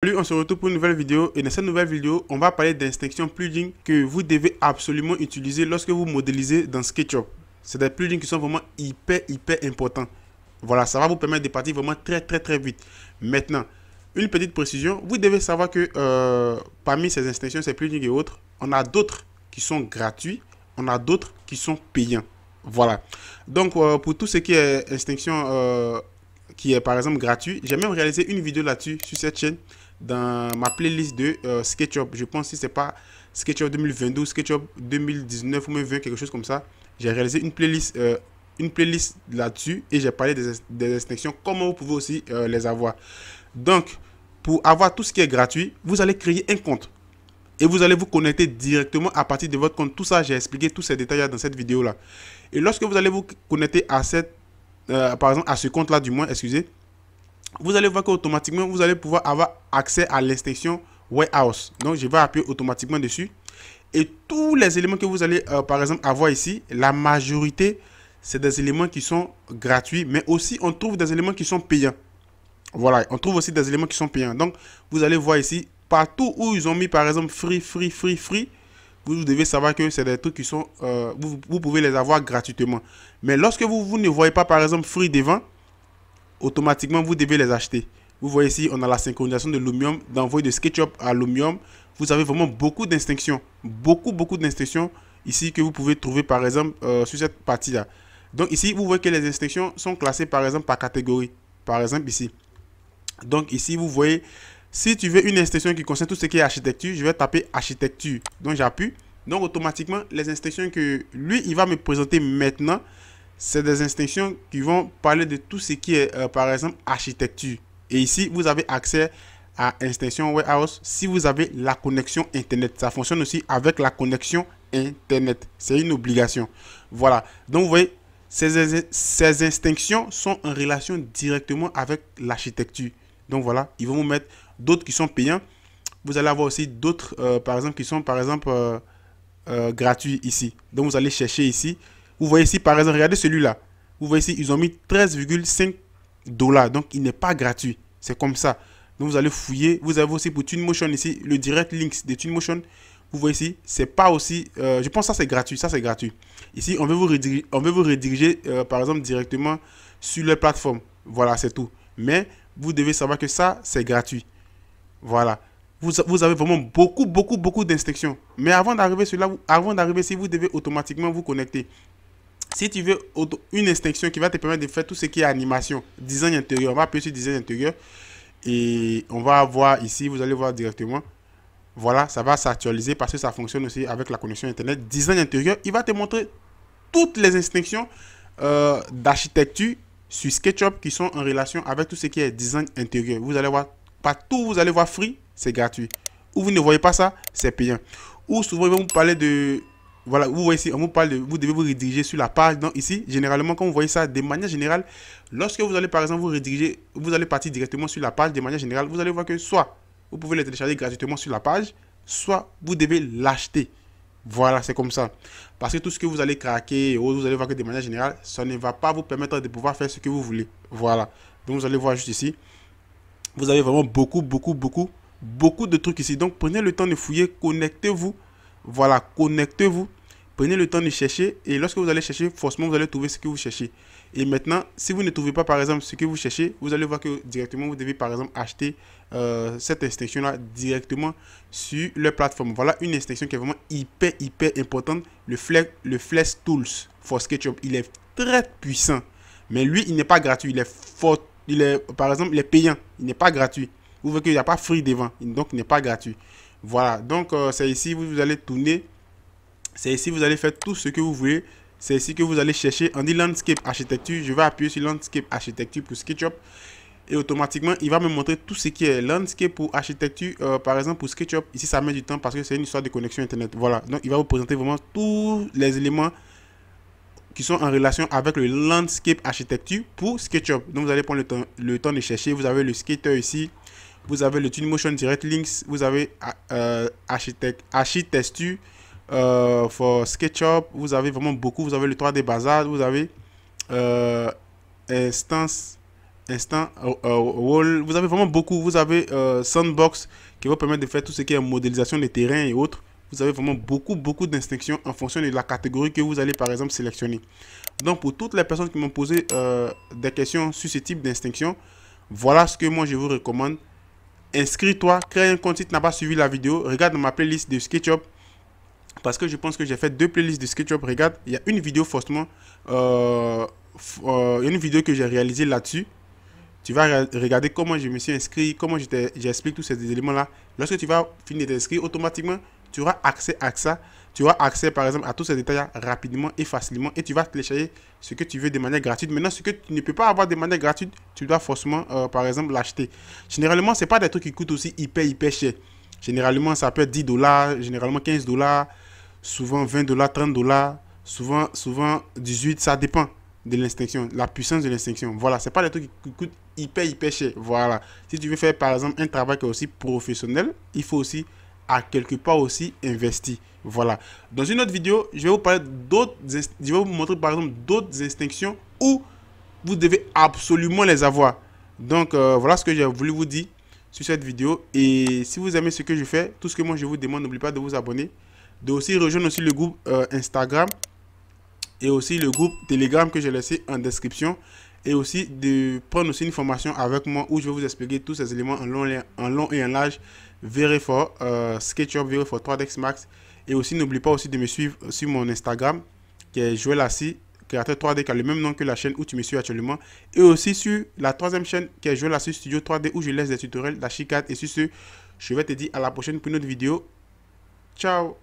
Salut, on se retrouve pour une nouvelle vidéo et dans cette nouvelle vidéo, on va parler d'instructions plugins que vous devez absolument utiliser lorsque vous modélisez dans SketchUp. C'est des plugins qui sont vraiment hyper importants. Voilà, ça va vous permettre de partir vraiment très vite. Maintenant, une petite précision, vous devez savoir que parmi ces instructions, ces plugins et autres, on a d'autres qui sont gratuits, on a d'autres qui sont payants. Voilà. Donc, pour tout ce qui est instruction qui est par exemple gratuit, j'ai même réalisé une vidéo là-dessus sur cette chaîne dans ma playlist de SketchUp. Je pense que c'est pas SketchUp 2022, SketchUp 2019 ou même 20, quelque chose comme ça. J'ai réalisé une playlist là-dessus et j'ai parlé des extensions, comment vous pouvez aussi les avoir. Donc, pour avoir tout ce qui est gratuit, vous allez créer un compte et vous allez vous connecter directement à partir de votre compte. Tout ça, j'ai expliqué tous ces détails dans cette vidéo-là. Et lorsque vous allez vous connecter à par exemple, à ce compte-là du moins, excusez, vous allez voir qu'automatiquement, vous allez pouvoir avoir accès à l'extension Warehouse. Donc, je vais appuyer automatiquement dessus. Et tous les éléments que vous allez, par exemple, avoir ici, la majorité, c'est des éléments qui sont gratuits, mais aussi, on trouve des éléments qui sont payants. Voilà, on trouve aussi des éléments qui sont payants. Donc, vous allez voir ici, partout où ils ont mis, par exemple, free, vous devez savoir que c'est des trucs qui sont, vous pouvez les avoir gratuitement. Mais lorsque vous ne voyez pas, par exemple, free devant, automatiquement, vous devez les acheter. Vous voyez ici, on a la synchronisation de Lumium, d'envoi de SketchUp à Lumium. Vous avez vraiment beaucoup d'instructions, beaucoup d'instructions ici que vous pouvez trouver, par exemple, sur cette partie-là. Donc ici, vous voyez que les instructions sont classées, par exemple, par catégorie. Par exemple, ici. Donc ici, vous voyez, si tu veux une instruction qui concerne tout ce qui est architecture, je vais taper architecture. Donc j'appuie. Donc automatiquement, les instructions que lui, il va me présenter maintenant, c'est des instructions qui vont parler de tout ce qui est, par exemple, architecture. Et ici, vous avez accès à Extension Warehouse si vous avez la connexion Internet. Ça fonctionne aussi avec la connexion Internet. C'est une obligation. Voilà. Donc, vous voyez, ces instructions sont en relation directement avec l'architecture. Donc, voilà. Ils vont vous mettre d'autres qui sont payants. Vous allez avoir aussi d'autres, par exemple, qui sont, par exemple, gratuits ici. Donc, vous allez chercher ici. Vous voyez ici, par exemple, regardez celui-là. Vous voyez ici, ils ont mis 13,5 $. Donc, il n'est pas gratuit. C'est comme ça. Donc, vous allez fouiller. Vous avez aussi pour Twinmotion ici, le direct links de Twinmotion. Vous voyez ici, c'est pas aussi... je pense que ça, c'est gratuit. Ça, c'est gratuit. Ici, on veut vous rediriger, par exemple, directement sur la plateforme. Voilà, c'est tout. Mais, vous devez savoir que ça, c'est gratuit. Voilà. Vous avez vraiment beaucoup d'instructions. Mais avant d'arriver ici, vous devez automatiquement vous connecter. Si tu veux une extension qui va te permettre de faire tout ce qui est animation, design intérieur, on va appuyer sur design intérieur et on va voir ici, vous allez voir directement. Voilà, ça va s'actualiser parce que ça fonctionne aussi avec la connexion Internet. Design intérieur, il va te montrer toutes les instructions d'architecture sur SketchUp qui sont en relation avec tout ce qui est design intérieur. Vous allez voir, partout vous allez voir free, c'est gratuit. Ou vous ne voyez pas ça, c'est payant. Ou souvent, ils vont vous parler de... Voilà, vous voyez ici, on vous parle de... Vous devez vous rediriger sur la page. Donc ici, généralement, quand vous voyez ça, de manière générale, lorsque vous allez, par exemple, vous rediriger, vous allez partir directement sur la page, de manière générale, vous allez voir que soit vous pouvez le télécharger gratuitement sur la page, soit vous devez l'acheter. Voilà, c'est comme ça. Parce que tout ce que vous allez craquer, vous allez voir que de manière générale, ça ne va pas vous permettre de pouvoir faire ce que vous voulez. Voilà. Donc vous allez voir juste ici. Vous avez vraiment beaucoup de trucs ici. Donc prenez le temps de fouiller, connectez-vous. Voilà, connectez-vous. Prenez le temps de chercher et lorsque vous allez chercher, forcément vous allez trouver ce que vous cherchez. Et maintenant, si vous ne trouvez pas par exemple ce que vous cherchez, vous allez voir que directement vous devez par exemple acheter cette extension là directement sur leur plateforme. Voilà une extension qui est vraiment hyper importante, le Flex Tools for SketchUp. Il est très puissant, mais lui il n'est pas gratuit, il est fort, par exemple il est payant, il n'est pas gratuit. Vous voyez qu'il n'y a pas free devant, donc il n'est pas gratuit. Voilà, donc c'est ici vous allez tourner. C'est ici vous allez faire tout ce que vous voulez. C'est ici que vous allez chercher. On dit Landscape Architecture. Je vais appuyer sur Landscape Architecture pour SketchUp. Et automatiquement, il va me montrer tout ce qui est Landscape pour architecture. Par exemple, pour SketchUp. Ici, ça met du temps parce que c'est une histoire de connexion Internet. Voilà. Donc, il va vous présenter vraiment tous les éléments qui sont en relation avec le Landscape Architecture pour SketchUp. Donc, vous allez prendre le temps de chercher. Vous avez le Skater ici. Vous avez le Twinmotion Direct Links. Vous avez Architecture. For SketchUp, vous avez vraiment beaucoup. Vous avez le 3D Bazar, vous avez instance Instant Wall. Vous avez vraiment beaucoup. Vous avez Sandbox qui va permettre de faire tout ce qui est modélisation des terrains et autres. Vous avez vraiment beaucoup d'instinctions en fonction de la catégorie que vous allez par exemple sélectionner. Donc pour toutes les personnes qui m'ont posé des questions sur ce type d'instinction, voilà ce que moi je vous recommande. Inscris-toi, crée un compte si tu n'as pas suivi la vidéo. Regarde ma playlist de SketchUp. Parce que je pense que j'ai fait 2 playlists de SketchUp. Regarde, il y a une vidéo forcément. Une vidéo que j'ai réalisée là-dessus. Tu vas regarder comment je me suis inscrit, comment j'explique tous ces éléments-là. Lorsque tu vas finir d'inscrire, automatiquement, tu auras accès à ça. Tu auras accès, par exemple, à tous ces détails rapidement et facilement. Et tu vas télécharger ce que tu veux de manière gratuite. Maintenant, ce que tu ne peux pas avoir de manière gratuite, tu dois forcément, par exemple, l'acheter. Généralement, ce n'est pas des trucs qui coûtent aussi hyper cher. Généralement, ça peut être 10 $, généralement 15 $, souvent 20 $, 30 $, souvent 18 $, ça dépend de l'instinction, la puissance de l'instinction. Voilà, c'est pas des trucs qui coûtent hyper cher. Voilà. Si tu veux faire par exemple un travail qui est aussi professionnel, il faut aussi à quelque part aussi investir. Voilà. Dans une autre vidéo, je vais vous parler d'autres, je vais vous montrer par exemple d'autres instinctions où vous devez absolument les avoir. Donc voilà ce que j'ai voulu vous dire sur cette vidéo. Et si vous aimez ce que je fais, tout ce que moi je vous demande, n'oubliez pas de vous abonner, de aussi rejoindre aussi le groupe Instagram et aussi le groupe Telegram que j'ai laissé en description, et aussi de prendre aussi une formation avec moi où je vais vous expliquer tous ces éléments en long et en large. Very for SketchUp, Very for 3ds Max. Et aussi n'oubliez pas aussi de me suivre sur mon Instagram qui est Joël Assis, créateur 3D, qui a le même nom que la chaîne où tu me suis actuellement, et aussi sur la 3e chaîne qui est Joël Assis Studio 3D où je laisse des tutoriels d'Archicad. Et sur ce, je vais te dire à la prochaine pour une autre vidéo. Ciao.